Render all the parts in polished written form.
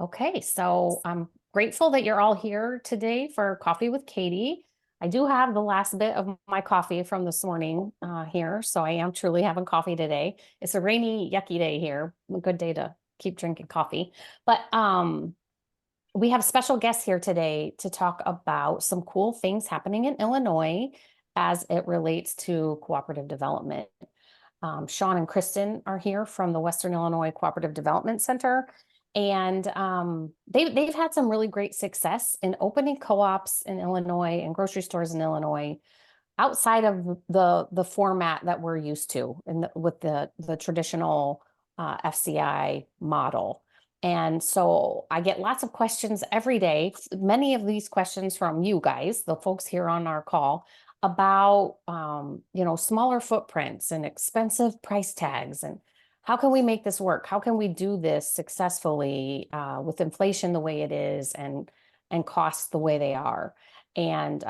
Okay, so I'm grateful that you're all here today for Coffee with Katie. I do have the last bit of my coffee from this morning here, so I am truly having coffee today. It's a rainy, yucky day here. A good day to keep drinking coffee. But we have special guests here today to talk about some cool things happening in Illinois as it relates to cooperative development. Sean and Kristin are here from the Western Illinois Cooperative Development Center. And they've had some really great success in opening co-ops in Illinois and grocery stores in Illinois outside of the format that we're used to with the traditional FCI model. And so I get lots of questions every day, many of these questions from you guys, the folks here on our call, about smaller footprints and expensive price tags, and how can we make this work? How can we do this successfully with inflation the way it is and costs the way they are? And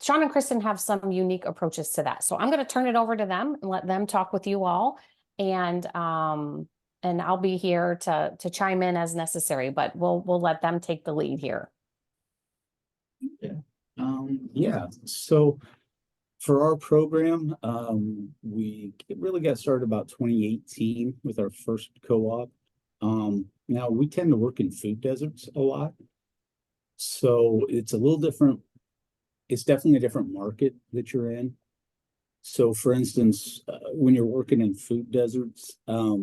Sean and Kristin have some unique approaches to that. So I'm going to turn it over to them and let them talk with you all. And I'll be here to chime in as necessary, but we'll let them take the lead here. Yeah. So for our program, we really got started about 2018 with our first co-op. Now we tend to work in food deserts a lot, so it's a little different. It's definitely a different market that you're in. So for instance, when you're working in food deserts, I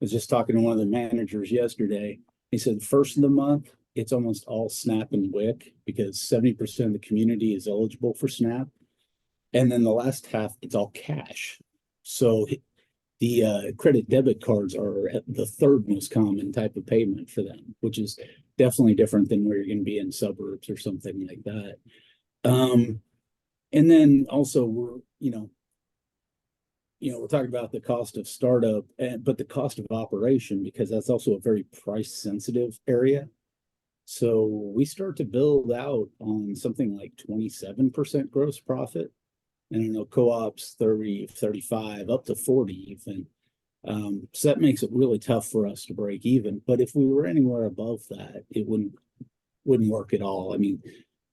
was just talking to one of the managers yesterday. He said, first of the month, it's almost all SNAP and WIC because 70% of the community is eligible for SNAP. And then the last half, it's all cash. So the credit debit cards are the third most common type of payment for them, which is definitely different than where you're going to be in suburbs or something like that. And then also we're talking about the cost of startup, but the cost of operation, because that's also a very price sensitive area. So we start to build out on something like 27% gross profit. And I know co-ops 30, 35, up to 40 even. So that makes it really tough for us to break even. But if we were anywhere above that, it wouldn't work at all. I mean,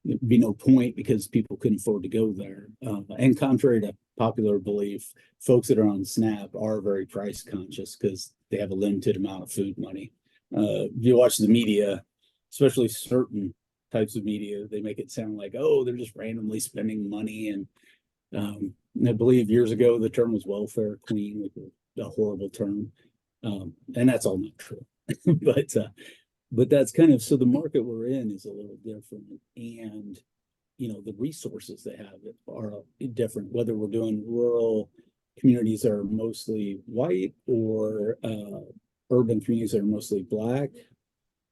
there'd be no point because people couldn't afford to go there. And contrary to popular belief, folks that are on SNAP are very price conscious because they have a limited amount of food money. If you watch the media, especially certain types of media, they make it sound like, oh, they're just randomly spending money. And I believe years ago, the term was welfare queen, which was a horrible term. And that's all not true. But that's kind of, so the market we're in is a little different. And, the resources they have are different, whether we're doing rural communities that are mostly white or urban communities that are mostly Black.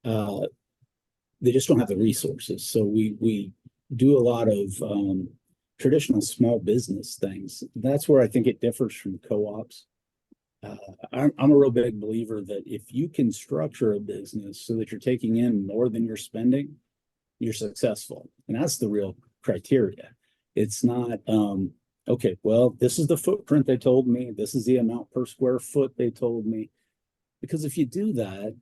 They just don't have the resources. So we do a lot of traditional small business things. That's where I think it differs from co-ops. I'm a real big believer that if you can structure a business so that you're taking in more than you're spending, you're successful. And that's the real criteria. It's not, okay, well, this is the footprint they told me. This is the amount per square foot they told me. Because if you do that,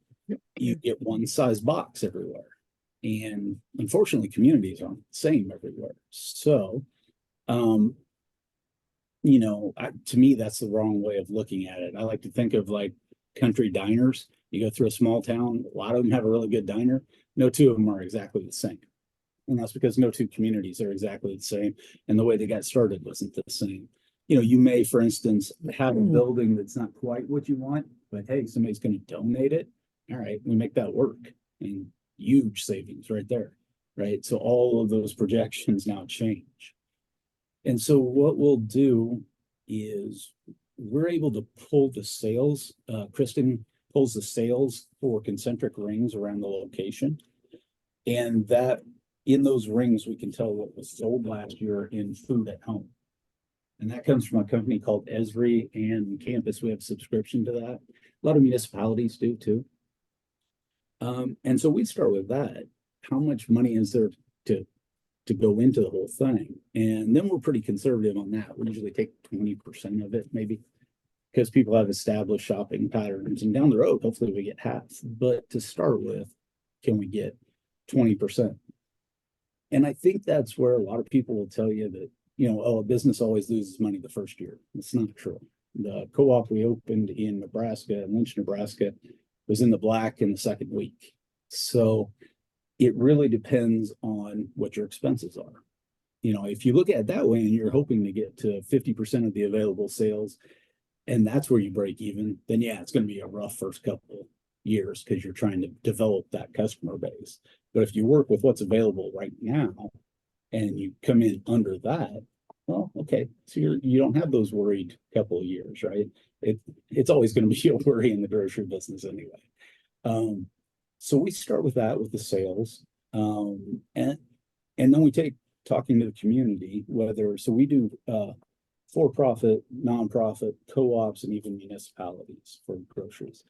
you get one size box everywhere. And unfortunately, communities aren't the same everywhere. So, to me, that's the wrong way of looking at it. I like to think of like country diners. You go through a small town, a lot of them have a really good diner. No two of them are exactly the same. And that's because no two communities are exactly the same. And the way they got started wasn't the same. You may, for instance, have a building that's not quite what you want, but hey, somebody's going to donate it. All right, we make that work. And huge savings right there, right? So all of those projections now change. And so what we'll do is we're able to pull the sales. Kristin pulls the sales for concentric rings around the location. And that in those rings, we can tell what was sold last year in food at home. And that comes from a company called Esri, and Campus, we have a subscription to that. A lot of municipalities do too. And so we start with that. How much money is there to go into the whole thing? And then we're pretty conservative on that. We usually take 20% of it, maybe, because people have established shopping patterns, and down the road, hopefully we get half. But to start with, can we get 20%? And I think that's where a lot of people will tell you that, oh, a business always loses money the first year. It's not true. The co-op we opened in Nebraska, in Lynch, Nebraska, was in the black in the second week. So it really depends on what your expenses are. If you look at it that way and you're hoping to get to 50% of the available sales, and that's where you break even, then yeah, it's going to be a rough first couple years because you're trying to develop that customer base. But if you work with what's available right now and you come in under that, well, okay, so you don't have those worried couple of years, right? It's always going to be a worry in the grocery business anyway. So we start with that, with the sales, and then we take talking to the community, so we do for-profit, nonprofit, co-ops, and even municipalities for groceries.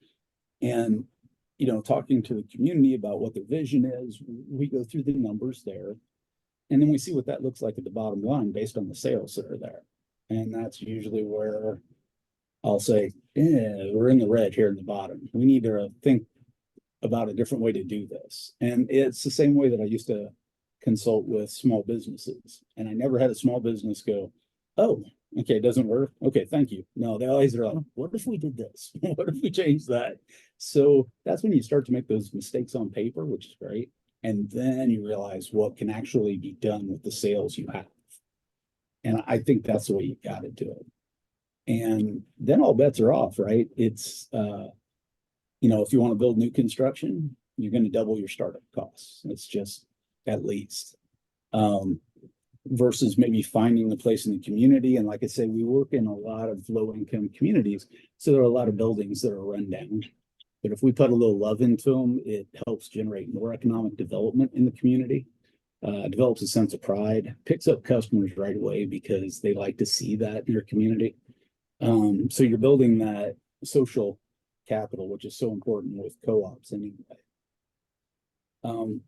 And, talking to the community about what their vision is, we go through the numbers there, and then we see what that looks like at the bottom line based on the sales that are there. And that's usually where I'll say, we're in the red here in the bottom. We need to think about a different way to do this. And it's the same way that I used to consult with small businesses. And I never had a small business go, oh, okay, it doesn't work. Okay, thank you. No, they always are like, what if we did this? What if we changed that? So that's when you start to make those mistakes on paper, which is great. And then you realize what can actually be done with the sales you have. And I think that's the way you got to do it. And then all bets are off, right? It's, if you want to build new construction, you're going to double your startup costs. It's just at least. Versus maybe finding the place in the community. And like I said, we work in a lot of low-income communities. So there are a lot of buildings that are run down. But if we put a little love into them, it helps generate more economic development in the community, develops a sense of pride, picks up customers right away because they like to see that in your community. So you're building that social capital, which is so important with co-ops anyway.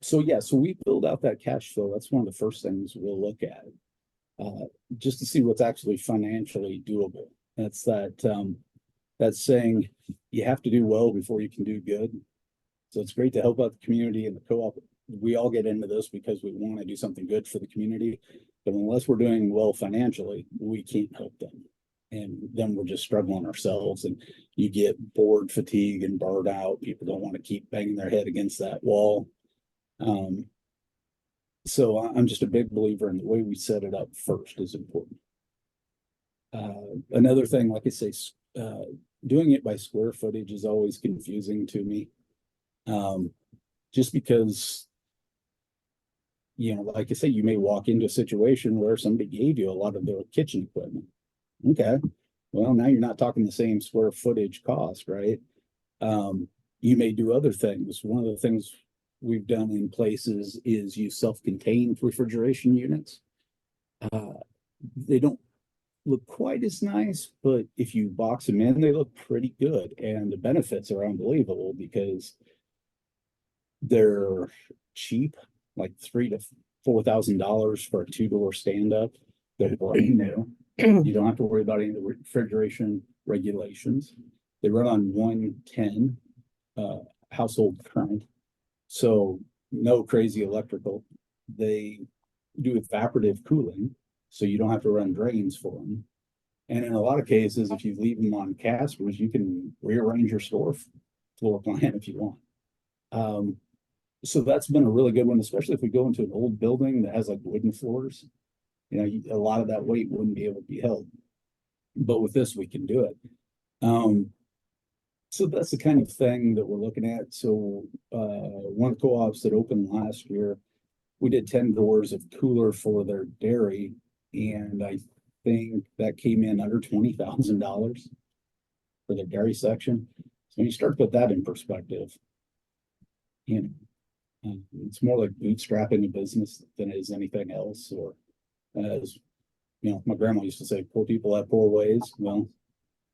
So we build out that cash flow. That's one of the first things we'll look at, just to see what's actually financially doable. That's that's saying you have to do well before you can do good. So it's great to help out the community and the co-op. We all get into this because we want to do something good for the community, but unless we're doing well financially, we can't help them. And then we're just struggling ourselves, and you get bored, fatigue, and burned out. People don't want to keep banging their head against that wall. So I'm just a big believer in the way we set it up first is important. Another thing, like I say, doing it by square footage is always confusing to me. Just because, like I say, you may walk into a situation where somebody gave you a lot of their kitchen equipment. Okay, well, now you're not talking the same square footage cost, right? You may do other things. One of the things we've done in places is use self-contained refrigeration units. They don't look quite as nice, but if you box them in, they look pretty good. And the benefits are unbelievable because they're cheap, like $3,000 to $4,000 for a 2-door stand-up. They're brand new. You don't have to worry about any of the refrigeration regulations. They run on 110 household current. So no crazy electrical. They do evaporative cooling, so you don't have to run drains for them. And in a lot of cases, if you leave them on casters, you can rearrange your store floor plan if you want. So that's been a really good one, especially if we go into an old building that has like wooden floors. A lot of that weight wouldn't be able to be held. But with this, we can do it. So that's the kind of thing that we're looking at. So one of the co-ops that opened last year, we did 10 doors of cooler for their dairy, and I think that came in under $20,000 for their dairy section. So when you start to put that in perspective, it's more like bootstrapping a business than it is anything else. Or as my grandma used to say, poor people have poor ways. Well,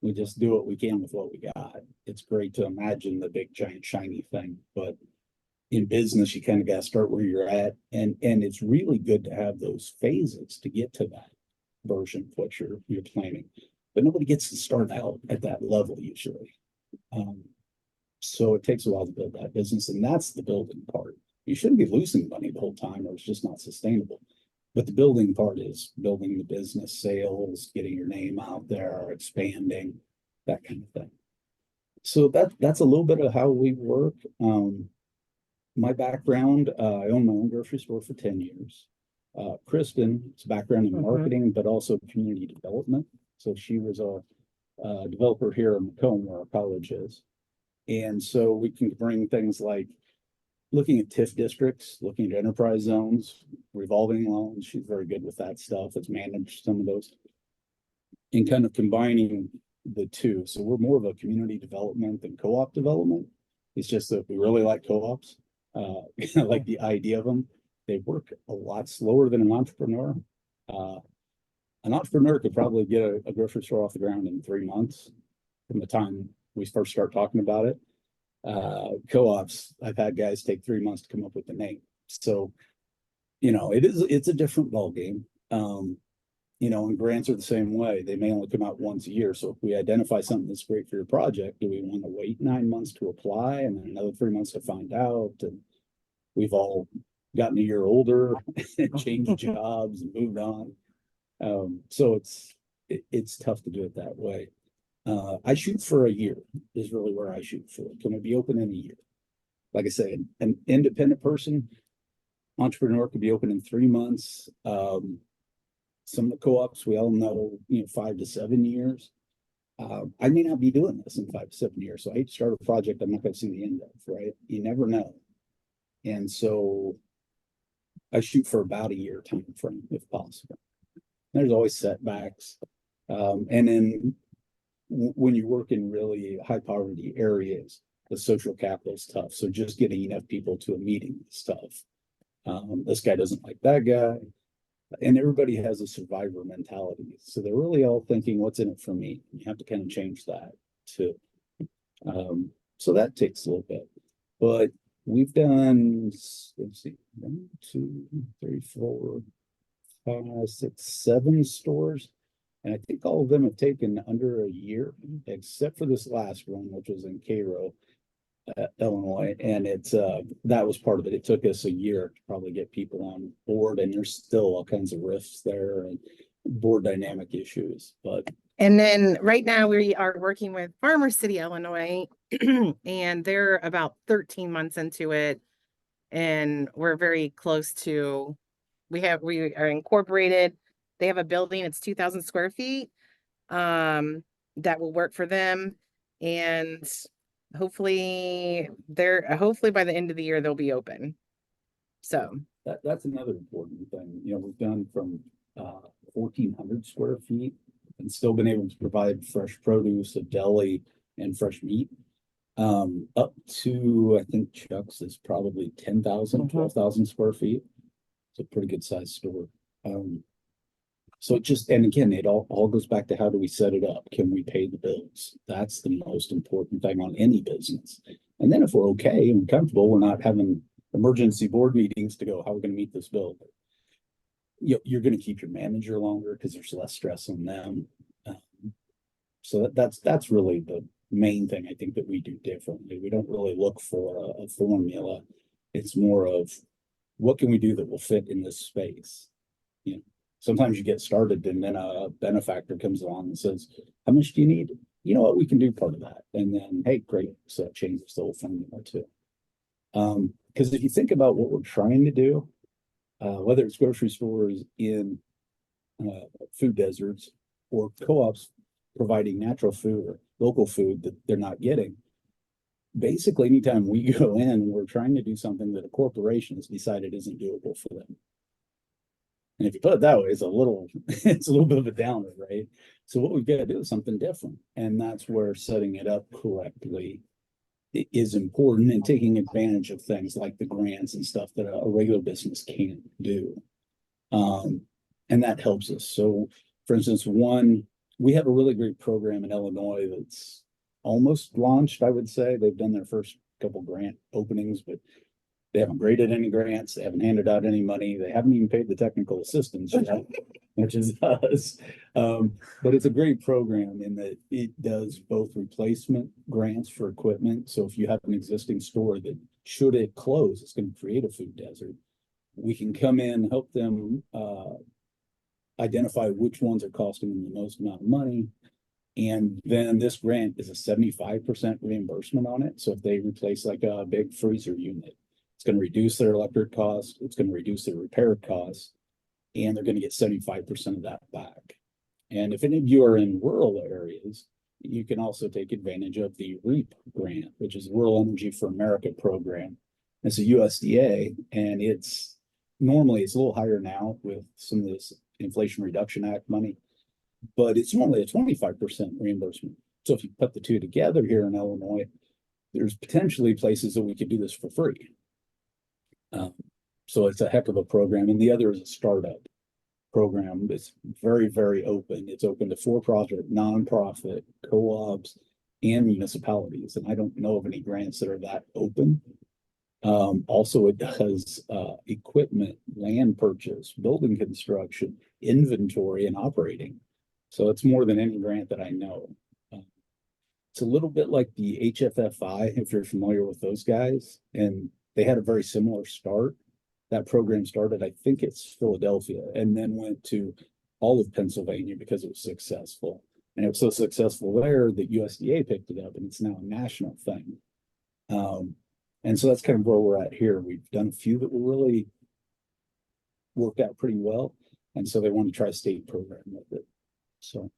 we just do what we can with what we got. It's great to imagine the big, giant, shiny thing, but in business, you kind of got to start where you're at. And it's really good to have those phases to get to that version of what you're planning. but nobody gets to start out at that level usually. So it takes a while to build that business, and that's the building part. You shouldn't be losing money the whole time, or it's just not sustainable. But the building part is building the business, sales, getting your name out there, expanding, that kind of thing. So that's a little bit of how we work. My background, I owned my own grocery store for 10 years. Kristin's background in marketing, but also community development. So she was a developer here in Macomb, where our college is. And so we can bring things like looking at TIF districts, looking at enterprise zones, revolving loans. She's very good with that stuff. Has managed some of those, and kind of combining the two. So we're more of a community development than co-op development. It's just that we really like co-ops. Like the idea of them. They work a lot slower than an entrepreneur. An entrepreneur could probably get a grocery store off the ground in 3 months from the time we first start talking about it. Co-ops, I've had guys take 3 months to come up with the name. So, it's a different ballgame. And grants are the same way. They may only come out once a year. So if we identify something that's great for your project, do we want to wait 9 months to apply and then another 3 months to find out? And we've all gotten a year older and changed jobs and moved on. So it's tough to do it that way. I shoot for a year is really where I shoot for. Can it be open in a year? Like I say, an independent person, entrepreneur could be open in 3 months. Some of the co-ops we all know, 5 to 7 years. I may not be doing this in 5 to 7 years. So I hate to start a project I'm not going to see the end of, right? You never know. And so I shoot for about a year time frame if possible. There's always setbacks. And then when you work in really high poverty areas, the social capital is tough. So just getting enough people to a meeting is tough. This guy doesn't like that guy. And everybody has a survivor mentality. So they're really all thinking, what's in it for me? You have to kind of change that too. So that takes a little bit. But we've done, let's see, 1, 2, 3, 4, 5, 6, 7 stores. And I think all of them have taken under a year, except for this last one, which was in Cairo, Illinois. And that was part of it. It took us a year to probably get people on board, and there's still all kinds of rifts there and board dynamic issues. And then right now we are working with Farmer City, Illinois, and they're about 13 months into it. And we're very close to, we are incorporated. They have a building, it's 2,000 square feet, that will work for them. And hopefully by the end of the year, they'll be open. So that's another important thing. We've done from 1,400 square feet and still been able to provide fresh produce, a deli, and fresh meat. Up to, I think Chuck's is probably 10,000, 12,000 square feet. It's a pretty good sized store. So and again, it all goes back to how do we set it up? Can we pay the bills? That's the most important thing on any business. And then if we're okay and comfortable, we're not having emergency board meetings to go, how are we going to meet this bill? You're going to keep your manager longer because there's less stress on them. So that's really the main thing I think that we do differently. We don't really look for a formula. It's more of what can we do that will fit in this space? Sometimes you get started and then a benefactor comes along and says, how much do you need? You know what, we can do part of that. And then, hey, great. So it changes the whole formula too. Because if you think about what we're trying to do, whether it's grocery stores in food deserts or co-ops providing natural food or local food that they're not getting, basically anytime we go in, we're trying to do something that a corporation has decided isn't doable for them. And if you put it that way, it's a little bit of a downer, right? So what we've got to do is something different. And that's where setting it up correctly is important, and taking advantage of things like the grants and stuff that a regular business can't do. And that helps us. So for instance, we have a really great program in Illinois that's almost launched, I would say. They've done their first couple grant openings, but They haven't graded any grants. They haven't handed out any money. They haven't even paid the technical assistants yet, which is us. But it's a great program in that it does both replacement grants for equipment. So if you have an existing store that, should it close, it's going to create a food desert, we can come in, help them identify which ones are costing them the most amount of money. And then this grant is a 75% reimbursement on it. So if they replace like a big freezer unit, it's going to reduce their electric cost, it's going to reduce their repair costs, and they're going to get 75% of that back. And if any of you are in rural areas, you can also take advantage of the REAP grant, which is Rural Energy for America program. It's a USDA, and it's normally it's a little higher now with some of this Inflation Reduction Act money, but it's normally a 25% reimbursement. So if you put the two together here in Illinois, there's potentially places that we could do this for free. So it's a heck of a program. And the other is a startup program. It's very, very open. It's open to for-profit, nonprofit, co-ops, and municipalities. And I don't know of any grants that are that open. Also, it does equipment, land purchase, building construction, inventory, and operating. So it's more than any grant that I know. It's a little bit like the HFFI, if you're familiar with those guys, and they had a very similar start. That program started, I think it's Philadelphia, and then went to all of Pennsylvania because it was successful. And it was so successful there that USDA picked it up, and it's now a national thing. And so that's kind of where we're at here. We've done a few that were really worked out pretty well. And so they want to try a state program with it. So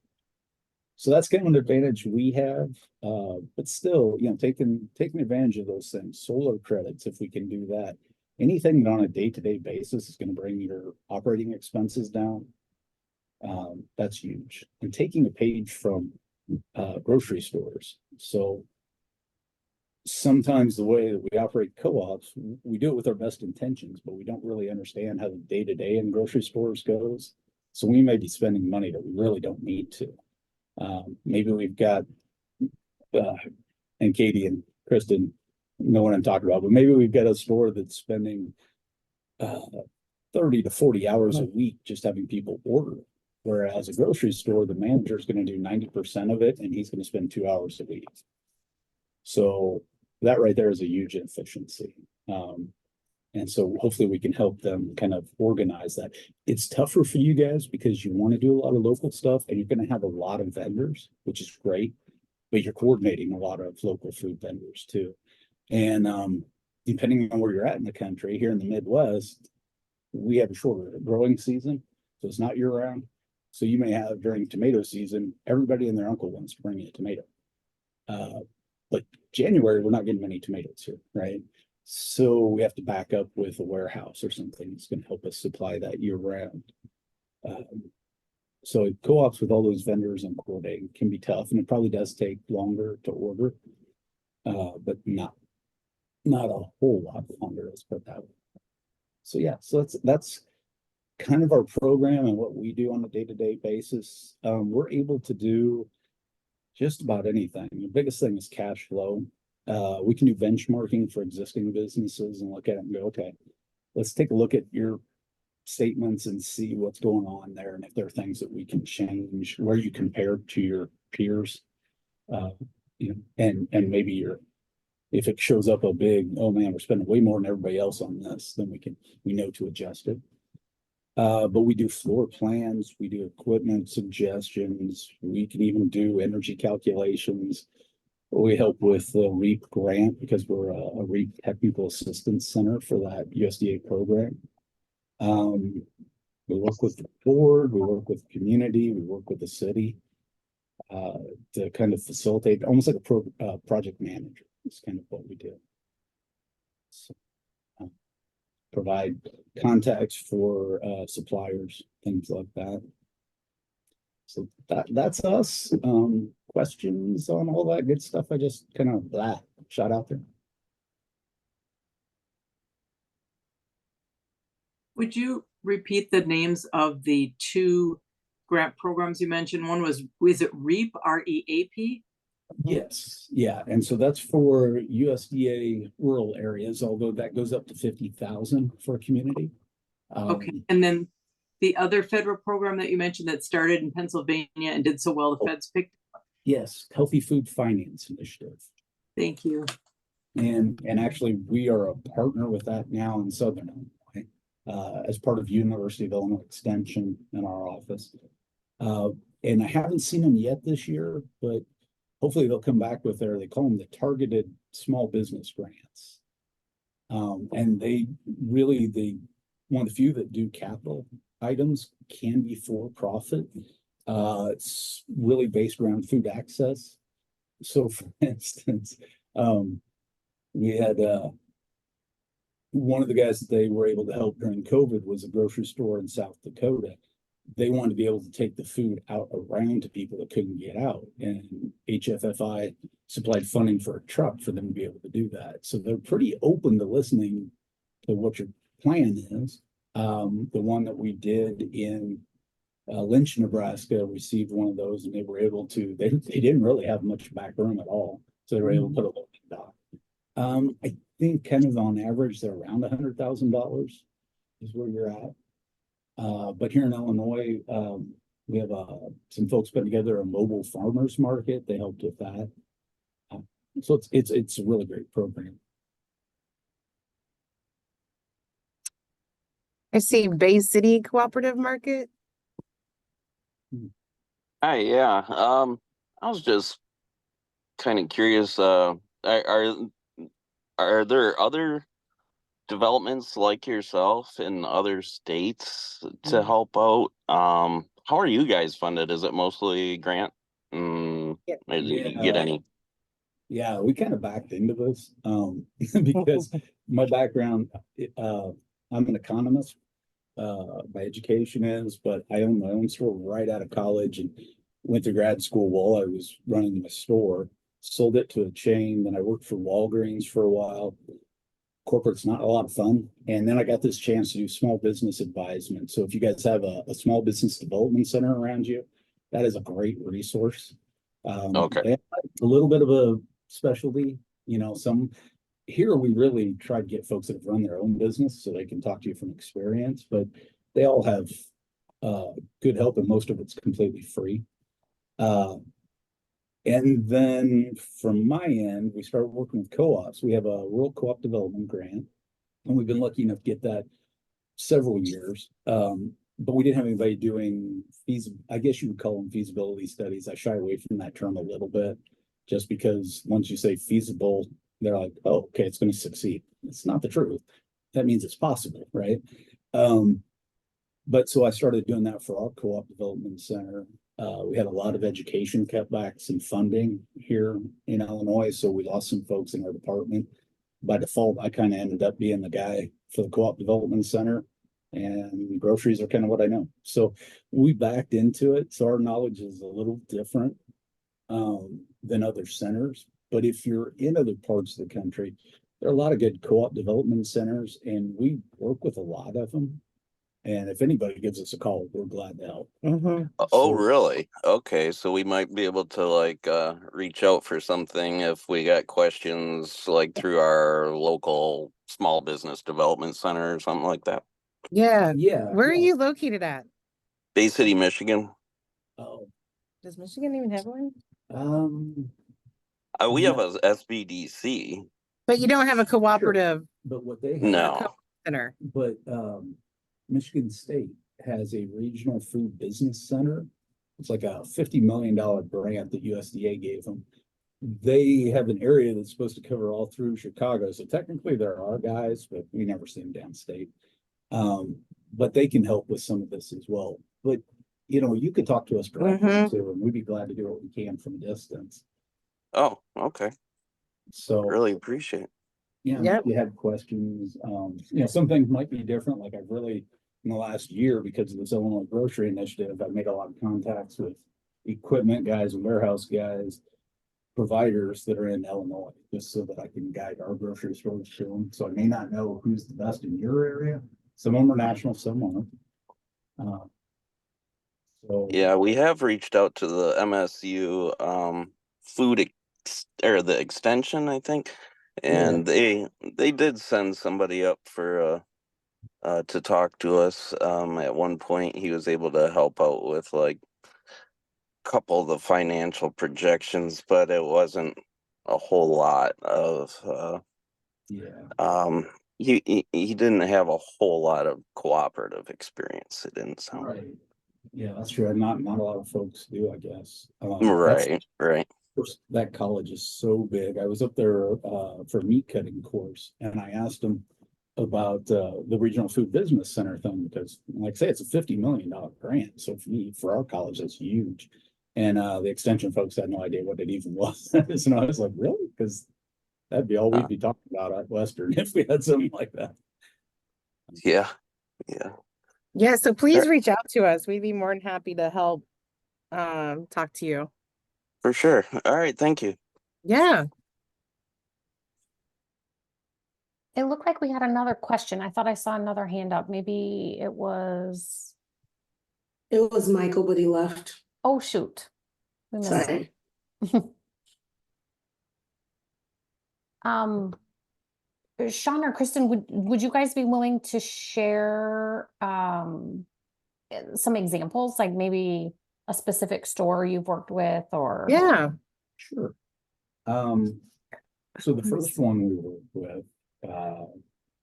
that's kind of an advantage we have, but still, you know, taking advantage of those things. Solar credits, if we can do that. Anything that on a day-to-day basis is going to bring your operating expenses down. That's huge. And taking a page from grocery stores. So sometimes the way that we operate co-ops, we do it with our best intentions, but we don't really understand how the day-to-day in grocery stores goes. So we may be spending money that we really don't need to. Maybe we've got, and Katie and Kristen know what I'm talking about, but maybe we've got a store that's spending 30 to 40 hours a week just having people order. Whereas a grocery store, the manager is going to do 90% of it, and he's going to spend 2 hours a week. So that right there is a huge efficiency. And so hopefully we can help them kind of organize that. It's tougher for you guys because you want to do a lot of local stuff, and you're going to have a lot of vendors, which is great, but you're coordinating a lot of local food vendors too. And depending on where you're at in the country, here in the Midwest, we have a shorter growing season, so it's not year round. So you may have during tomato season, everybody and their uncle wants to bring you a tomato. But January, we're not getting many tomatoes here, right? So we have to back up with a warehouse or something that's going to help us supply that year round. So co-ops with all those vendors and coordinating can be tough, and it probably does take longer to order, but not a whole lot longer, let's put it that way. So yeah, so that's kind of our program and what we do on a day-to-day basis. We're able to do just about anything. The biggest thing is cash flow. We can do benchmarking for existing businesses and look at it and go, okay, let's take a look at your statements and see what's going on there, and if there are things that we can change, where you compare to your peers, you know, and maybe if it shows up a big, oh man, we're spending way more than everybody else on this, then we know to adjust it. But we do floor plans, we do equipment suggestions, we can even do energy calculations. We help with the REAP grant because we're a REAP technical assistance center for that USDA program. We work with the board, we work with the community, we work with the city to kind of facilitate, almost like a project manager. It's kind of what we do. So, provide contacts for suppliers, things like that. So that's us. Questions on all that good stuff I just kind of shot out there. Would you repeat the names of the two grant programs you mentioned? One was it REAP, REAP? Yes, yeah, and so that's for USDA rural areas, although that goes up to 50,000 for a community. Okay, and then the other federal program that you mentioned that started in Pennsylvania and did so well, the feds picked. Yes, Healthy Food Finance Initiative. Thank you. And actually, we are a partner with that now in Southern Illinois, as part of University of Illinois Extension in our office. And I haven't seen them yet this year, but hopefully they'll come back with they call them the targeted small business grants. And one of the few that do capital items can be for profit. It's really based around food access. So for instance, we had one of the guys that they were able to help during COVID was a grocery store in South Dakota. They wanted to be able to take the food out around to people that couldn't get out, and HFFI supplied funding for a truck for them to be able to do that. So they're pretty open to listening to what your plan is. The one that we did in Lynch, Nebraska, received one of those, and they were able to. They didn't really have much back room at all, so they were able to put a loading dock. I think kind of on average, they're around $100,000 is where you're at. But here in Illinois, we have some folks put together a mobile farmers market. They helped with that. So it's a really great program. I see Bay City Cooperative Market. Hi, yeah. I was just kind of curious. Are there other developments like yourself in other states to help out? How are you guys funded? Is it mostly grant? Or do you get any? Yeah, we kind of backed into this because my background, I'm an economist. My education is, but I owned my own store right out of college and went to grad school while I was running my store. Sold it to a chain. Then I worked for Walgreens for a while. Corporate's not a lot of fun. And then I got this chance to do small business advisement. So if you guys have a small business development center around you, that is a great resource. Okay. They have a little bit of a specialty, some here we really try to get folks that have run their own business so they can talk to you from experience, but they all have good help, and most of it's completely free. And then from my end, we started working with co-ops. We have a rural co-op development grant, and we've been lucky enough to get that several years. But we didn't have anybody doing I guess you would call them feasibility studies. I shy away from that term a little bit, just because once you say feasible, they're like, oh, okay, it's going to succeed. It's not the truth. That means it's possible, right? But so I started doing that for our co-op development center. We had a lot of education cutbacks and funding here in Illinois, so we lost some folks in our department. By default, I kind of ended up being the guy for the co-op development center, and groceries are kind of what I know. So we backed into it. So our knowledge is a little different than other centers. But if you're in other parts of the country, there are a lot of good co-op development centers, and we work with a lot of them. And if anybody gives us a call, we're glad to help. Oh, really? Okay, so we might be able to reach out for something if we got questions like through our local small business development center or something like that. Yeah. Yeah. Where are you located at? Bay City, Michigan. Oh, Does Michigan even have one? We have a SBDC. But you don't have a cooperative but what they have, No. center. but Michigan State has a regional food business center. It's like a $50 million grant that USDA gave them. They have an area that's supposed to cover all through Chicago. So technically there are guys, but we never see them downstate. But they can help with some of this as well. But you could talk to us directly too, and we'd be glad to do what we can from a distance. Oh, okay. So Really appreciate it. yeah, if you have questions, some things might be different. Like I've really, in the last year, because of this Illinois Grocery Initiative, I've made a lot of contacts with equipment guys and warehouse guys, providers that are in Illinois, just so that I can guide our grocery stores to them. So I may not know who's the best in your area. Some of them are national, some aren't. Yeah, we have reached out to the MSU food or the extension, I think. And they did send somebody up for to talk to us. At one point he was able to help out with like a couple of the financial projections, but it wasn't a whole lot of he didn't have a whole lot of cooperative experience, it didn't sound like. Right. Yeah, that's true. Not a lot of folks do, I guess. Right. Of course, that college is so big. I was up there for a meat cutting course, and I asked them about the regional food business center thing because, like I say, it's a $50 million grant. So for our college, that's huge. And the extension folks had no idea what it even was. And I was like, really? Because that'd be all we'd be talking about at Western if we had something like that. Yeah. Yeah, so please reach out to us. We'd be more than happy to help talk to you. For sure. All right, thank you. Yeah. It looked like we had another question. I thought I saw another hand up. Maybe it was, It was Michael, but he left. oh, shoot. We missed him. Sorry. Sean or Kristen, would you guys be willing to share some examples, like maybe a specific store you've worked with or? Yeah. Sure. So the first one we worked with,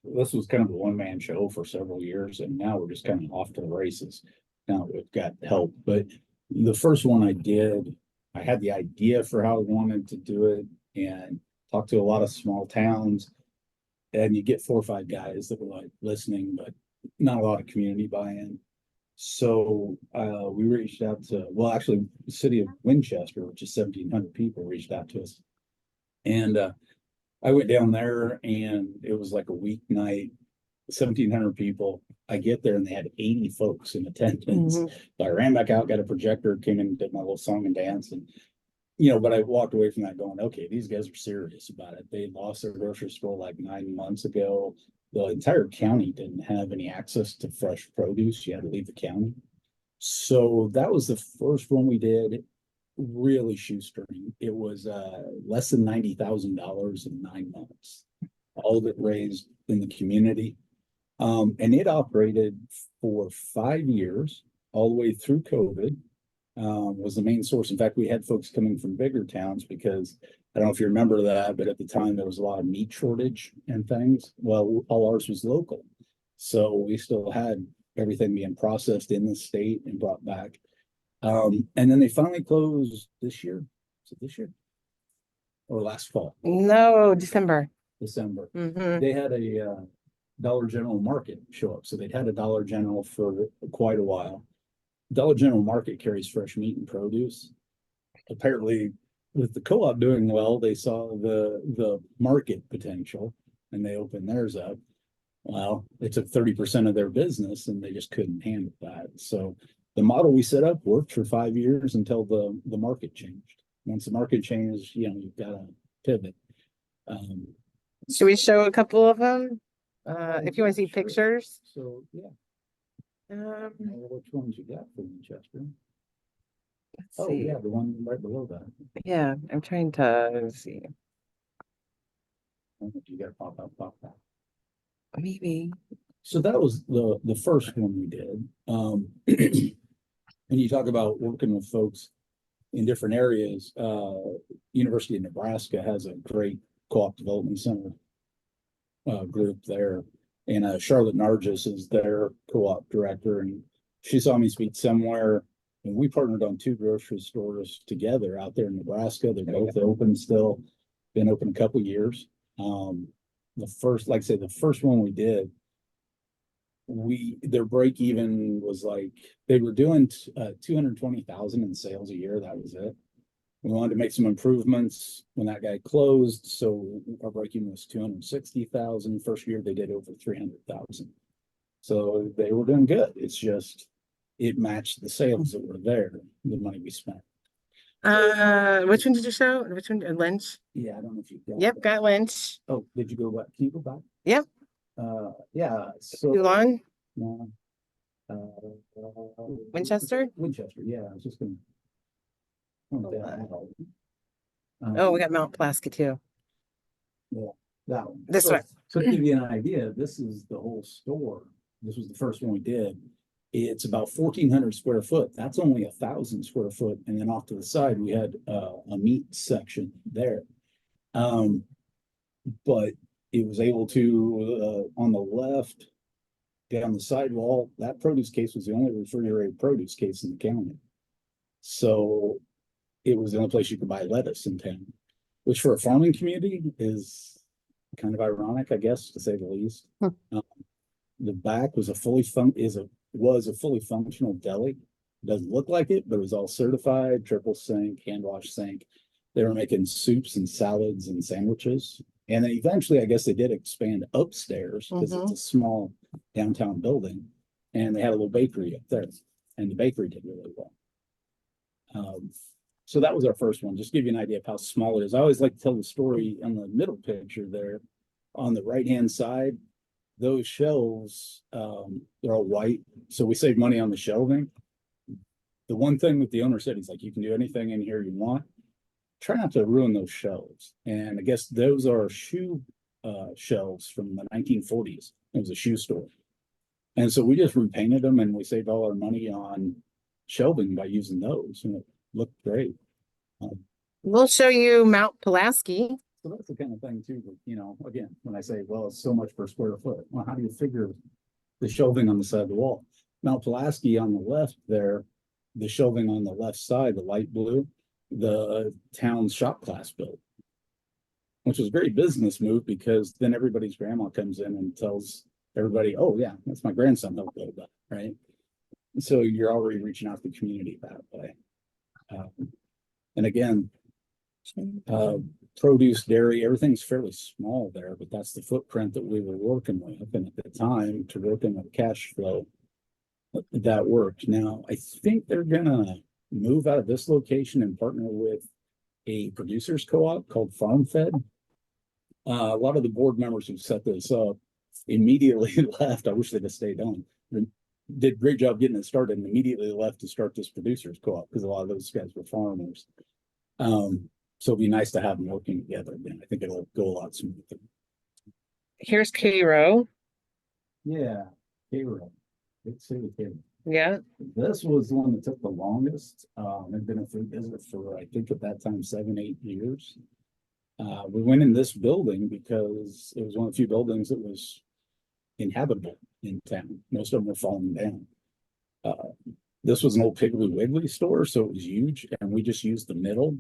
this was kind of a one-man show for several years, and now we're just kind of off to the races. Now we've got help, but the first one I did, I had the idea for how I wanted to do it and talked to a lot of small towns, and you get 4 or 5 guys that were like listening, but not a lot of community buy-in. So we reached out to, well, actually, the city of Winchester, which is 1,700 people, reached out to us. And I went down there and it was like a weeknight, 1,700 people. I get there and they had 80 folks in attendance. So I ran back out, got a projector, came in and did my little song and dance. And, but I walked away from that going, okay, these guys are serious about it. They lost their grocery store like 9 months ago. The entire county didn't have any access to fresh produce. You had to leave the county. So that was the first one we did. Really shoestring. It was less than $90,000 in 9 months. All of it raised in the community. And it operated for 5 years, all the way through COVID. Was the main source. In fact, we had folks coming from bigger towns because I don't know if you remember that, but at the time there was a lot of meat shortage and things. Well, all ours was local. So we still had everything being processed in the state and brought back. And then they finally closed this year. Is it this year? Or last fall? No, December. They had a Dollar General Market show up. So they'd had a Dollar General for quite a while. Dollar General Market carries fresh meat and produce. Apparently, with the co-op doing well, they saw the market potential and they opened theirs up. Well, they took 30% of their business and they just couldn't handle that. So the model we set up worked for 5 years until the market changed. Once the market changed, you've got to pivot. Should we show a couple of them? If you want to see pictures. So yeah. Which ones you got for Winchester? Let's see. Yeah, the one right below that. Yeah, I'm trying to see. You got to pop out. Maybe. So that was the first one we did. And you talk about working with folks in different areas. University of Nebraska has a great co-op development center group there. And Charlotte Nargis is their co-op director. And she saw me speak somewhere. And we partnered on 2 grocery stores together out there in Nebraska. They're both open still, been open a couple years. The first, like I say, the first one we did, their break even was like, they were doing 220,000 in sales a year. That was it. We wanted to make some improvements when that guy closed. So our break even was 260,000. First year they did over 300,000. So they were doing good. It's just, it matched the sales that were there, the money we spent. Which one did you show? Which one? Lynch? Yeah, I don't know if you got Yep, that. got Lynch. Oh, did you go back? Can you go back? Yep. Yeah. So Too long? no. Winchester? Winchester, yeah. I was just gonna. Oh, we got Mount Pulaski too. That one. This So- one. So to give you an idea, this is the whole store. This was the first one we did. It's about 1,400 square foot. That's only 1,000 square foot. And then off to the side, we had a meat section there. But it was able to, on the left, down the sidewall, that produce case was the only refrigerated produce case in the county. So it was the only place you could buy lettuce in town, which for a farming community is kind of ironic, I guess, to say the least. The back was a fully functional deli. Doesn't look like it, but it was all certified, triple sink, hand wash sink. They were making soups and salads and sandwiches. And then eventually, I guess they did expand upstairs because it's a small downtown building. And they had a little bakery up there. And the bakery did really well. So that was our first one. Just give you an idea of how small it is. I always like to tell the story on the middle picture there. On the right-hand side, those shelves, they're all white. So we save money on the shelving. The one thing that the owner said, he's like, you can do anything in here you want. Try not to ruin those shelves. And I guess those are shoe shelves from the 1940s. It was a shoe store. And so we just repainted them and we saved all our money on shelving by using those. And it looked great. We'll show you Mount Pulaski. So that's the kind of thing too, that, you know, again, when I say, well, it's so much per square foot. Well, how do you figure the shelving on the side of the wall? Mount Pulaski on the left there, the shelving on the left side, the light blue, the town's shop class built, which was a great business move because then everybody's grandma comes in and tells everybody, oh yeah, that's my grandson helped build that, right? So you're already reaching out to the community that way. And again, produce, dairy, everything's fairly small there, but that's the footprint that we were working with. And at the time, to work in the cash flow, that worked. Now, I think they're gonna move out of this location and partner with a producers co-op called Farm Fed. A lot of the board members who set this up immediately left. I wish they'd have stayed on. Did a great job getting it started and immediately left to start this producers co-op because a lot of those guys were farmers. So it'd be nice to have them working together again. I think it'll go a lot smoother. Here's Cairo. Yeah, Cairo. Big city Cairo. Yeah. This was the one that took the longest. I've been a food visit for, I think at that time, 7-8 years. We went in this building because it was one of the few buildings that was inhabitable in town. Most of them were falling down. This was an old Piggly Wiggly store, so it was huge, and we just used the middle.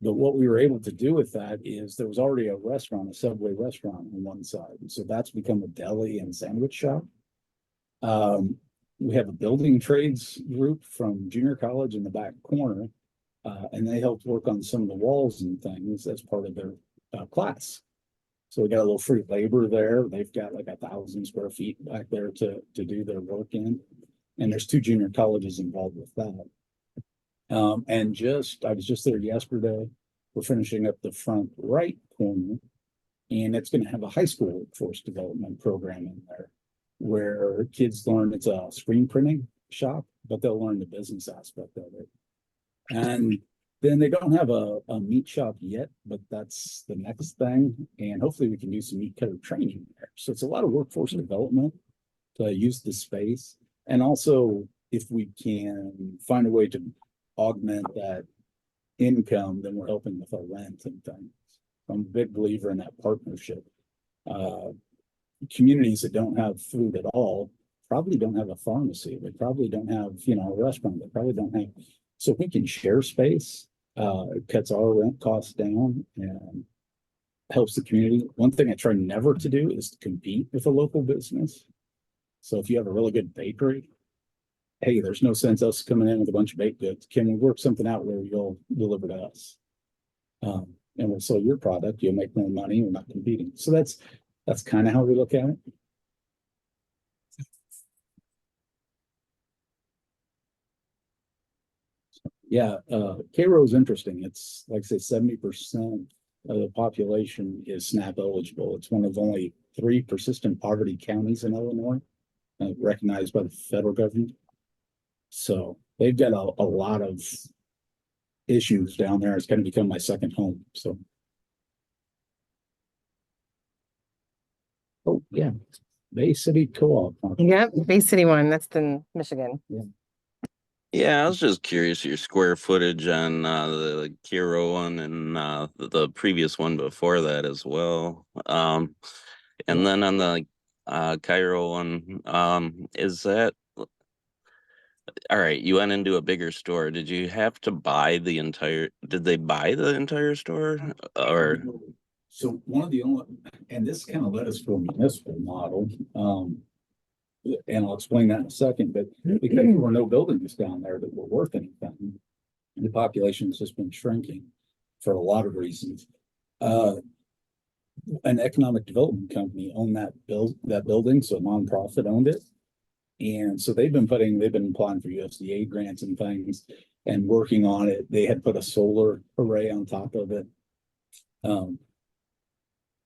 But what we were able to do with that is there was already a restaurant, a Subway restaurant on one side. And so that's become a deli and sandwich shop. We have a building trades group from junior college in the back corner. And they helped work on some of the walls and things as part of their class. So we got a little free labor there. They've got like 1,000 square feet back there to do their work in. And there's 2 junior colleges involved with that. I was just there yesterday. We're finishing up the front right corner, and it's going to have a high school workforce development program in there where kids learn. It's a screen printing shop, but they'll learn the business aspect of it. And then they don't have a meat shop yet, but that's the next thing. And hopefully we can do some meat cutter training there. So it's a lot of workforce development to use the space. And also, if we can find a way to augment that income, then we're helping with our rent and things. I'm a big believer in that partnership. Communities that don't have food at all probably don't have a pharmacy. They probably don't have, a restaurant. They probably don't have. So if we can share space, it cuts our rent costs down and helps the community. One thing I try never to do is to compete with a local business. So if you have a really good bakery, hey, there's no sense us coming in with a bunch of baked goods. Can we work something out where you'll deliver to us? And we'll sell your product, you'll make more money, we're not competing. So that's kind of how we look at it. Yeah, Cairo is interesting. It's like I say, 70% of the population is SNAP eligible. It's one of only 3 persistent poverty counties in Illinois, recognized by the federal government. So they've got a lot of issues down there. It's kind of become my second home, so. Oh, yeah, Bay City Co-op. Yep, Bay City one, that's in Michigan. Yeah, I was just curious your square footage on the Kiro one and the previous one before that as well. And then on the Cairo one, is that all right? You went into a bigger store. Did you have to buy the entire? Did they buy the entire store? Or So one of the only, and this kind of led us to a municipal model, and I'll explain that in a second, but because there were no buildings down there that were worth anything, the population's just been shrinking for a lot of reasons. An economic development company owned that building, so a nonprofit owned it. And so they've been applying for USDA grants and things and working on it. They had put a solar array on top of it.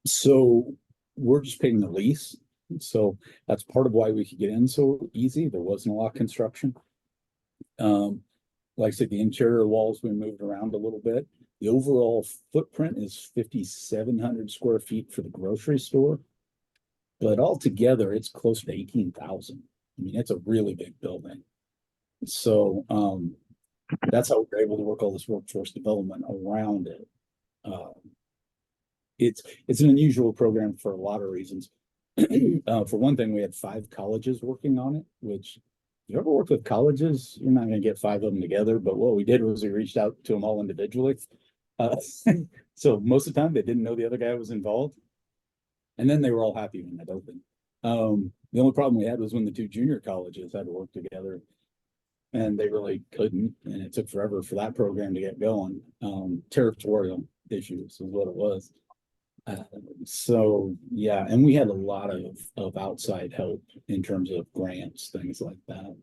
So we're just paying the lease. So that's part of why we could get in so easy. There wasn't a lot of construction. Like I said, the interior walls we moved around a little bit. The overall footprint is 5,700 square feet for the grocery store. But altogether, it's close to 18,000. I mean, it's a really big building. So that's how we're able to work all this workforce development around it. It's an unusual program for a lot of reasons. For one thing, we had 5 colleges working on it, which if you ever work with colleges, you're not going to get 5 of them together. But what we did was we reached out to them all individually. So most of the time they didn't know the other guy was involved. And then they were all happy when that opened. The only problem we had was when the 2 junior colleges had to work together and they really couldn't. And it took forever for that program to get going. Territorial issues is what it was. So yeah, and we had a lot of outside help in terms of grants, things like that.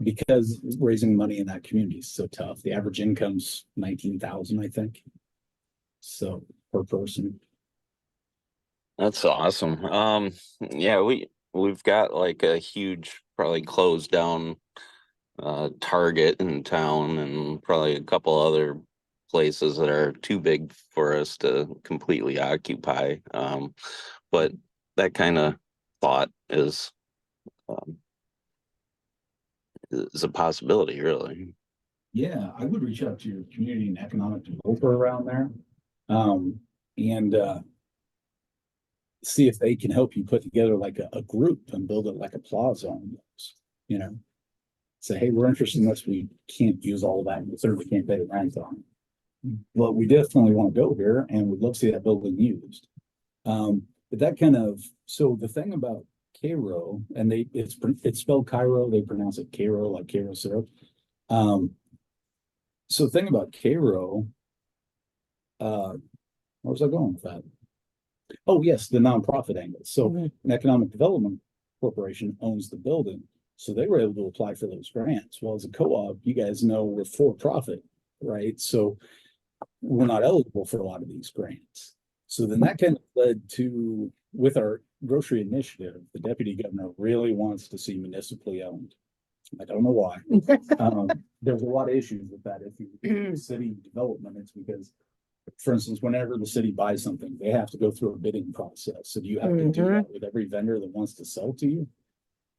Because raising money in that community is so tough. The average income's 19,000, I think. So per person. that's awesome. Yeah, we've got like a huge, probably closed down Target in town and probably a couple other places that are too big for us to completely occupy. But that kind of thought is a possibility, really. Yeah, I would reach out to your community and economic developer around there. And see if they can help you put together like a group and build it like a plaza almost, you know. Say, hey, we're interested in this. We can't use all of that. We certainly can't pay the rent on it. But we definitely want to go here and we'd love to see that building used. But that kind of, so the thing about Cairo, and it's spelled Cairo, they pronounce it Cairo, like Cairo syrup. So the thing about Cairo, where was I going with that? Oh, yes, the nonprofit angle. So an economic development corporation owns the building. So they were able to apply for those grants. Well, as a co-op, you guys know we're for profit, right? So we're not eligible for a lot of these grants. So then that kind of led to, with our grocery initiative, the deputy governor really wants to see municipally owned. I don't know why. There's a lot of issues with that. If you city development, it's because, for instance, whenever the city buys something, they have to go through a bidding process. So you have to do that with every vendor that wants to sell to you.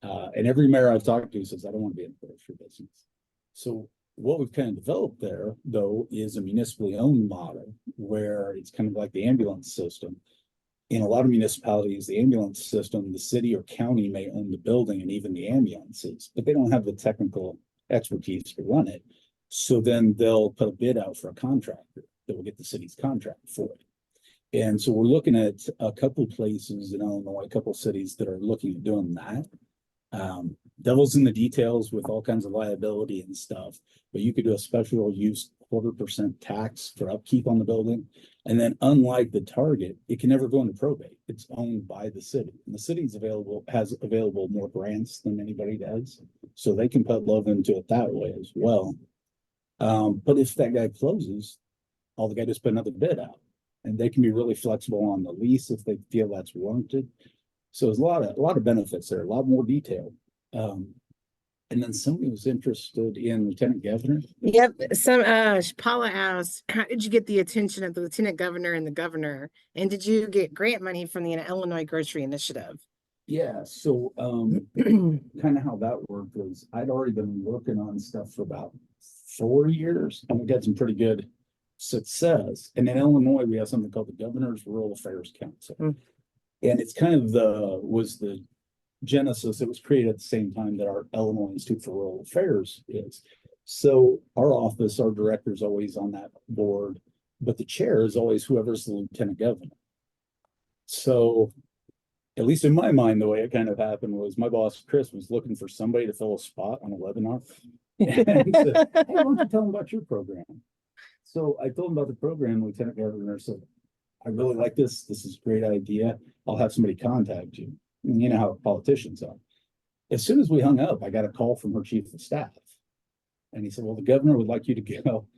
And every mayor I've talked to says, I don't want to be in the grocery business. So what we've kind of developed there, though, is a municipally owned model where it's kind of like the ambulance system. In a lot of municipalities, the ambulance system, the city or county may own the building and even the ambulances, but they don't have the technical expertise to run it. So then they'll put a bid out for a contractor that will get the city's contract for it. And so we're looking at a couple places in Illinois, a couple cities that are looking at doing that. Devil's in the details with all kinds of liability and stuff, but you could do a special use 0.25% tax for upkeep on the building. And then unlike the Target, it can never go into probate. It's owned by the city. And the city's has available more grants than anybody does. So they can put love into it that way as well. But if that guy closes, all they got to do is put another bid out. And they can be really flexible on the lease if they feel that's warranted. So there's a lot of benefits there, a lot more detail. And then somebody was interested in Lieutenant Governor. Yep, Paula asked, how did you get the attention of the lieutenant governor and the governor? And did you get grant money from the Illinois Grocery Initiative? Yeah, so kind of how that worked was I'd already been working on stuff for about 4 years, and we got some pretty good success. And in Illinois, we have something called the Governor's Rural Affairs Council. Mm. And it's kind of the genesis. It was created at the same time that our Illinois Institute for Rural Affairs is. So our office, our director is always on that board, but the chair is always whoever's the lieutenant governor. So at least in my mind, the way it kind of happened was my boss, Chris, was looking for somebody to fill a spot on a webinar. And said, hey, why don't you tell them about your program? So I told him about the program. Lieutenant Governor said, I really like this. This is a great idea. I'll have somebody contact you. And you know how politicians are. As soon as we hung up, I got a call from her chief of staff. And he said, well, the governor would like you to go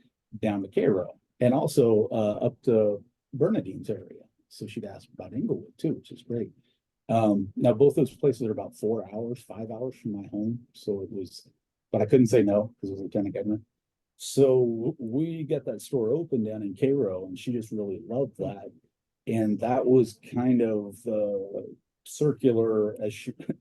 down to Cairo and also up to Bernadine's area. So she'd asked about Inglewood too, which is great. Now both those places are about 4 hours, 5 hours from my home. So it was, but I couldn't say no because it was Lieutenant Governor. So we got that store open down in Cairo, and she just really loved that. And that was kind of circular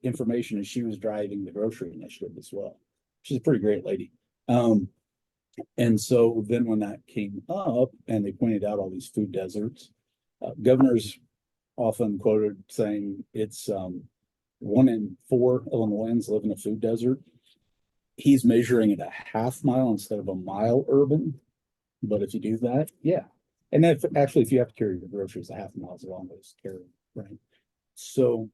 information as she was driving the grocery initiative as well. She's a pretty great lady. And so then when that came up and they pointed out all these food deserts, governors often quoted saying it's 1 in 4 Illinoisans live in a food desert. He's measuring it a half mile instead of a mile urban. But if you do that, yeah. And if you have to carry your groceries, a half mile is a long ways to carry, right? So,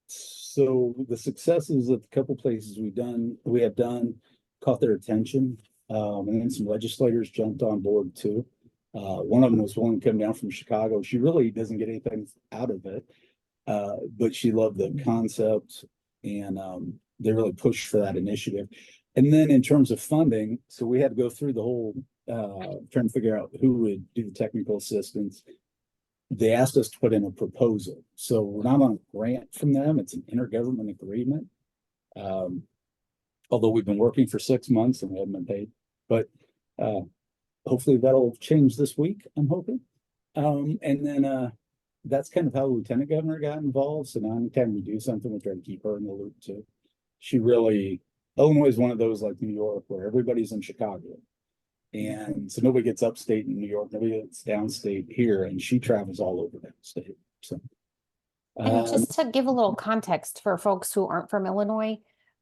so the successes of a couple places we have done caught their attention. And then some legislators jumped on board too. One of them was willing to come down from Chicago. She really doesn't get anything out of it, but she loved the concept, and they really pushed for that initiative. And then in terms of funding, so we had to go through the whole trying to figure out who would do the technical assistance. They asked us to put in a proposal. So we're not on a grant from them. It's an intergovernment agreement. Although we've been working for 6 months and we haven't been paid, but hopefully that'll change this week, I'm hoping. And then that's kind of how Lieutenant Governor got involved. So now anytime we do something, we try to keep her in the loop too. She really, Illinois is one of those like New York where everybody's in Chicago. And so nobody gets upstate in New York, nobody gets downstate here, and she travels all over downstate. So And just to give a little context for folks who aren't from Illinois,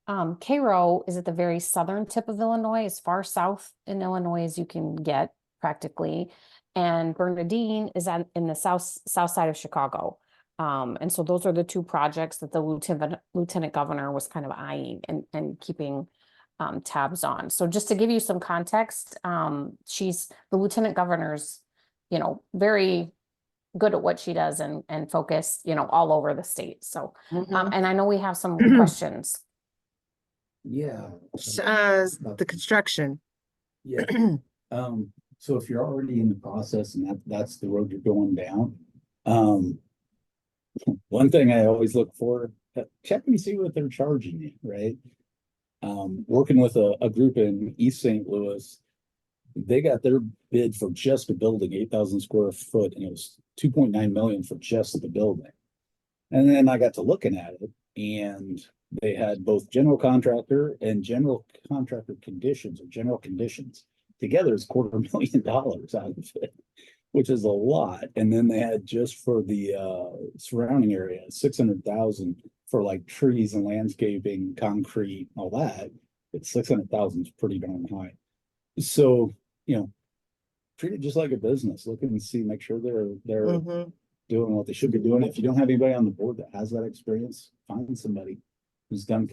Cairo is at the very southern tip of Illinois, as far south in Illinois as you can get practically. And Bernadine is in the south side of Chicago. And so those are the two projects that the lieutenant governor was kind of eyeing and keeping tabs on. So just to give you some context, she's the lieutenant governor's, very good at what she does and focused, all over the state. So, and I know we have some questions. yeah. The construction. Yeah. So if you're already in the process and that's the road you're going down, one thing I always look for, check and see what they're charging you, right? Working with a group in East St. Louis, they got their bid for just a building, 8,000 square foot, and it was 2.9 million for just the building. And then I got to looking at it, and they had both general contractor and general contractor conditions, or general conditions. Together is $250,000 out of it, which is a lot. And then they had just for the surrounding area, 600,000 for like trees and landscaping, concrete, all that. It's 600,000 is pretty darn high. So, treat it just like a business. Look and see, make sure they're doing what they should be doing. If you don't have anybody on the board that has that experience, find somebody who's done,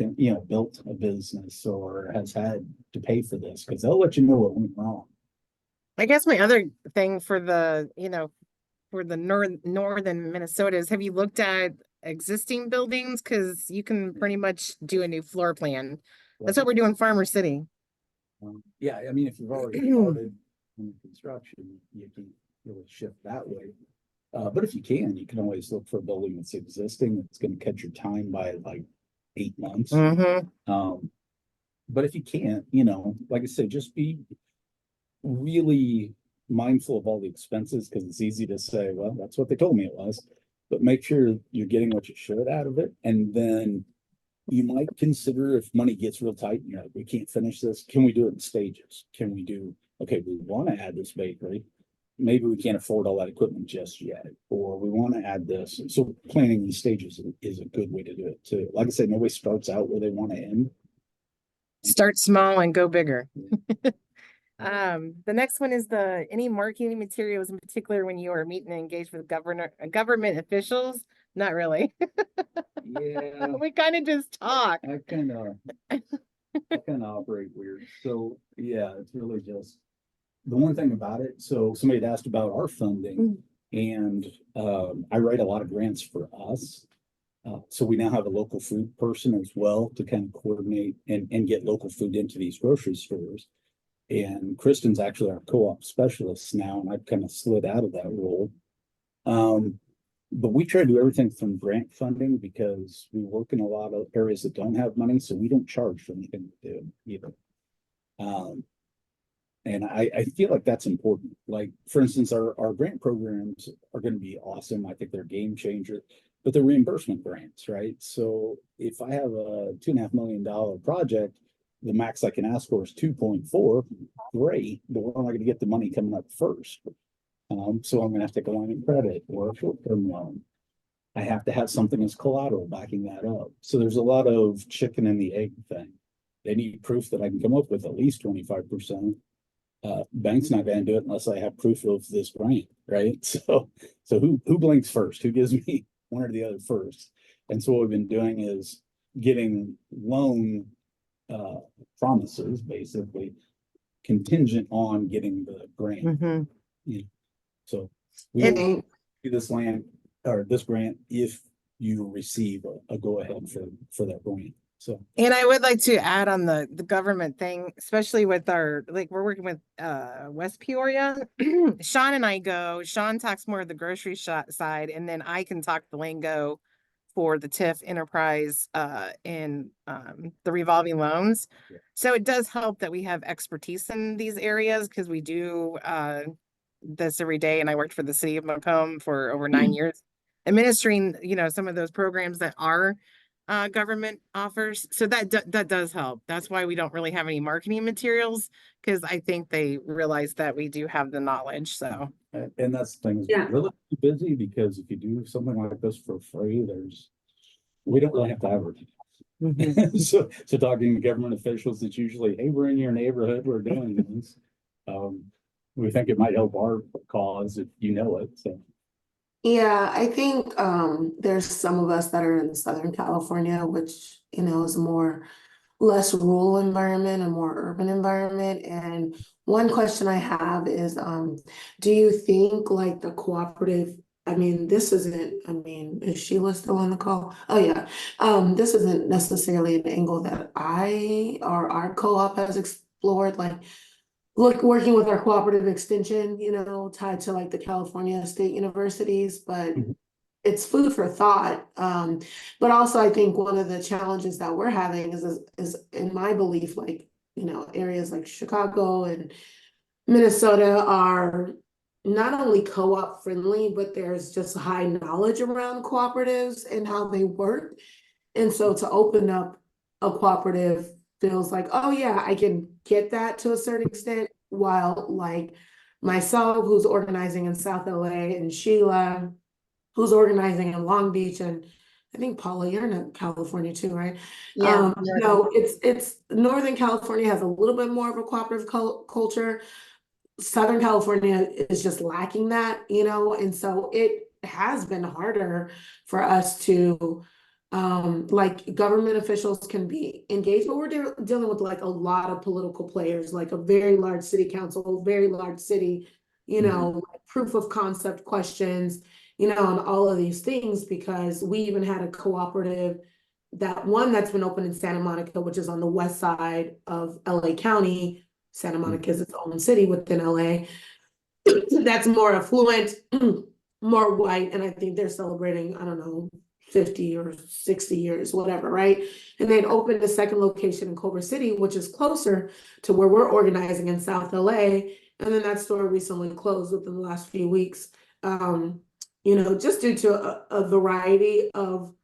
built a business or has had to pay for this, because they'll let you know what went wrong. I guess my other thing for the, for the northern Minnesota is, have you looked at existing buildings? Because you can pretty much do a new floor plan. That's what we're doing in Farmer City. Yeah, I mean, if you've already started in construction, you can really shift that way. But if you can always look for a building that's existing. It's going to cut your time by like 8 months. Mm-hmm. But if you can't, like I said, just be really mindful of all the expenses, because it's easy to say, well, that's what they told me it was, but make sure you're getting what you should out of it. And then you might consider, if money gets real tight, like, we can't finish this, can we do it in stages? Can we do, okay, we want to add this bakery, maybe we can't afford all that equipment just yet, or we want to add this. So planning in stages is a good way to do it too. Like I said, nobody starts out where they want to end. Start small and go bigger. The next one is any marketing materials in particular when you are meeting and engaged with government officials? Not really. Yeah, We kind of just talk. I kind of operate weird. So yeah, it's really just the one thing about it. So somebody had asked about our funding, and I write a lot of grants for us. So we now have a local food person as well to kind of coordinate and get local food into these grocery stores. And Kristin's actually our co-op specialist now, and I've kind of slid out of that role. But we try to do everything from grant funding, because we work in a lot of areas that don't have money, so we don't charge for anything we do either. And I feel like that's important. Like, for instance, our grant programs are going to be awesome. I think they're game changer, but they're reimbursement grants, right? So if I have a $2.5 million project, the max I can ask for is 2.4. Great, but where am I going to get the money coming up first? So I'm going to have to take a line of credit or a short-term loan. I have to have something as collateral backing that up. So there's a lot of chicken and the egg thing. They need proof that I can come up with at least 25%. Bank's not going to do it unless I have proof of this grant, right? So who blinks first? Who gives me one or the other first? And so what we've been doing is getting loan promises, basically contingent on getting the grant. Mm-hmm. So we will do this this grant if you receive a go ahead for that grant. So, and I would like to add on the government thing, especially with we're working with West Peoria. Sean and I Sean talks more of the grocery side, and then I can talk the lingo for the TIF enterprise and the revolving loans. Yeah. So it does help that we have expertise in these areas, because we do this every day, and I worked for the city of Macomb for over 9 years, administering some of those programs that are government offers. So that does help. That's why we don't really have any marketing materials, because I think they realize that we do have the knowledge. So and that's the thing, is Yeah. we're really busy, because if you do something like this for free, we don't really have to advertise. Mm-hmm. so talking to government officials, it's usually, hey, we're in your neighborhood, we're doing this. We think it might help our cause if you know it. So Yeah, I think there's some of us that are in Southern California, which is more less rural environment and more urban environment. And one question I have is, do you think like the cooperative, is Sheila still on the call? Oh yeah. This isn't necessarily an angle that I or our co-op has explored, like working with our cooperative extension, tied to like the California state universities, but it's food for thought. But also I think one of the challenges that we're having is in my belief, like, areas like Chicago and Minnesota are not only co-op friendly, but there's just high knowledge around cooperatives and how they work. And so to open up a cooperative feels like, oh yeah, I can get that to a certain extent, while like myself, who's organizing in South LA, and Sheila, who's organizing in Long Beach, and I think Paula, you're in California too, right? Yeah. It's Northern California has a little bit more of a cooperative culture. Southern California is just lacking that, and so it has been harder for us to like government officials can be engaged, but we're dealing with like a lot of political players, like a very large city council, very large city, like proof of concept questions, and all of these things, because we even had a cooperative that's been open in Santa Monica, which is on the west side of LA County. Santa Monica is its own city within LA. That's more affluent, more white, and I think they're celebrating, I don't know, 50 or 60 years, whatever, right? And they'd opened a second location in Culver City, which is closer to where we're organizing in South LA. And then that store recently closed within the last few weeks. Just due to a variety of,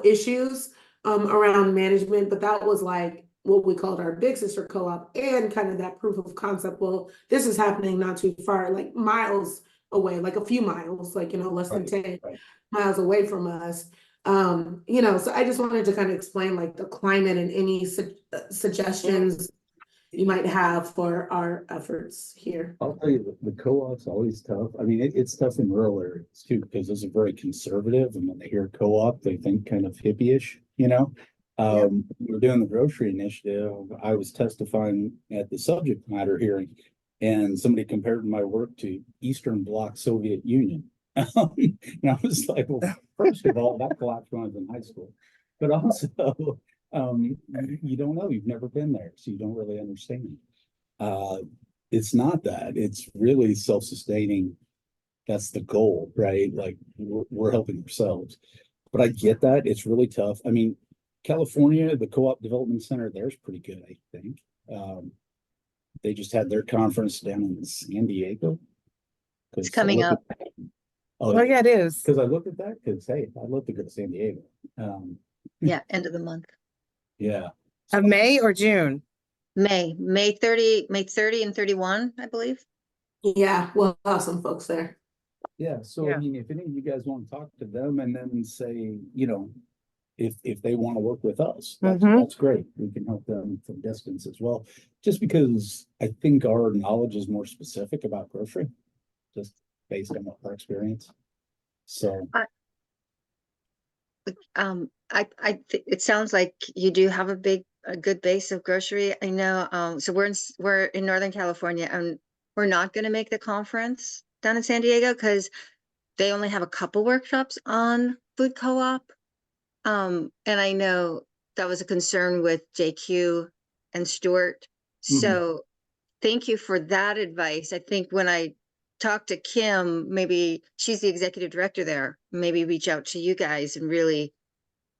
issues around management, but that was like what we called our big sister co-op and kind of that proof of concept. Well, this is happening not too far, like miles away, like a few miles, like, less than 10 miles away from us. So I just wanted to kind of explain like the climate and any suggestions you might have for our efforts here. I'll tell you, the co-op's always tough. I mean, it's tough in rural areas too, because those are very conservative, and when they hear co-op, they think kind of hippie-ish, We're doing the grocery initiative. I was testifying at the subject matter hearing, and somebody compared my work to Eastern Bloc Soviet Union. And I was like, well, first of all, that collapsed when I was in high school. But also, you don't know, you've never been there, so you don't really understand. It's not that, it's really self-sustaining. That's the goal, right? Like we're helping ourselves. But I get that, it's really tough. I mean, California, the Co-op Development Center there's pretty good, I think. They just had their conference down in San Diego. It's coming up. Oh yeah, it is. Because I looked at that, because hey, I'd love to go to San Diego. Yeah, end of the month. Yeah. Of May or June? May 30 and 31, I believe. Yeah, we'll have some folks there. Yeah, so Yeah. I mean, if any of you guys want to talk to them and then say, if they want to work with us, that's great. We can help them from distance as well. Just because I think our knowledge is more specific about grocery, just based on our experience. So It sounds like you do have a good base of grocery. I know, so we're in Northern California, and we're not going to make the conference down in San Diego because they only have a couple workshops on food co-op. And I know that was a concern with JQ and Stuart. So thank you for that advice. I think when I talked to Kim, maybe she's the executive director there, maybe reach out to you guys and really,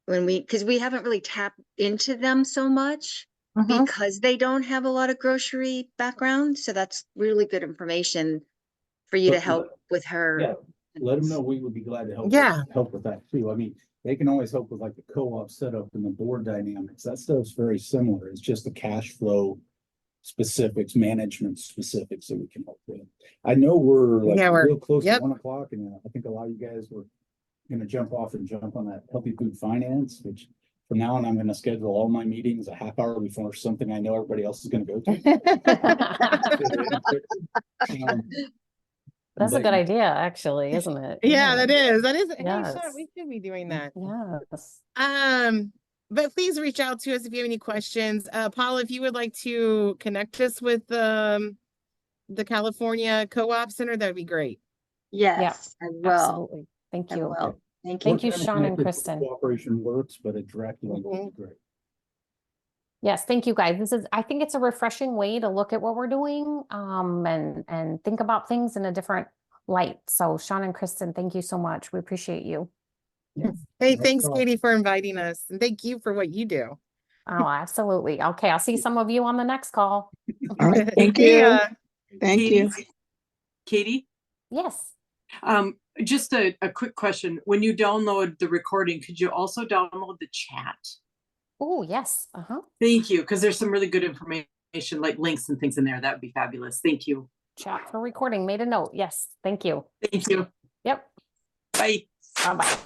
because we haven't really tapped into them so much because they don't have a lot of grocery background. So that's really good information for you to help with her. Yeah, let them know we would be glad to help. Yeah. Help with that too. I mean, they can always help with like the co-op setup and the board dynamics. That stuff's very similar. It's just the cash flow specifics, management specifics that we can help with. I know we're real close to 1 o'clock, and I think a lot of you guys were going to jump on that healthy food finance, which from now on I'm going to schedule all my meetings a half hour before something I know everybody else is going to go to. That's a good idea, actually, isn't it? Yeah, that is. Hey, Yes. Sean, we should be doing that. Yes. But please reach out to us if you have any questions. Paula, if you would like to connect us with the California Co-op Center, that'd be great. Yes, I will. Absolutely. Thank I you. will. Thank you. Thank you, Sean and Kristin. Cooperation works, but a direct link would be great. Yes, thank you guys. I think it's a refreshing way to look at what we're doing, and think about things in a different light. So Sean and Kristin, thank you so much. We appreciate you. Hey, thanks, Katie, for inviting us. And thank you for what you do. Oh, absolutely. Okay, I'll see some of you on the next call. All right, thank See you. ya. Thank you. Katie, Yes. just a quick question. When you download the recording, could you also download the chat? Oh, yes. Thank you, because there's some really good information, like links and things in there. That would be fabulous. Thank you. Chat for recording. Made a note. Yes. Thank you. Thank you. Yep. Bye. Bye-bye.